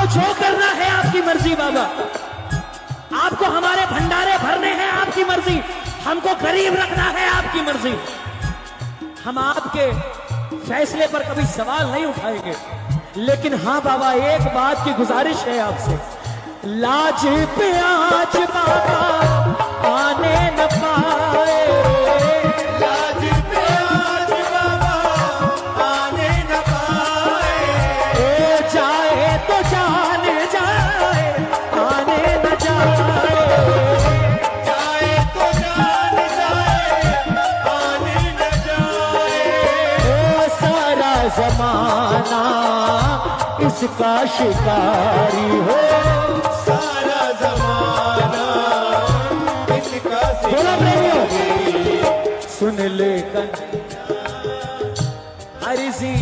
आपको जो करना है आपकी मर्जी बाबा, आपको हमारे भंडारे भरने हैं आपकी मर्जी, हमको गरीब रखना है आपकी मर्जी। हम आपके फैसले पर कभी सवाल नहीं उठाएंगे, लेकिन हाँ बाबा एक बात की गुजारिश है आपसे, लाज पे आज बाबा आने न पाए, लाज पे आज बाबा आने न पाए, ओ जाए तो जान जाए आने न जाए, जाए तो जान जाए आने न जाए, ओ सारा जमाना इसका शिकारी हो, सारा जमाना इसका बोला प्रेमियों, सुन ले अर्जी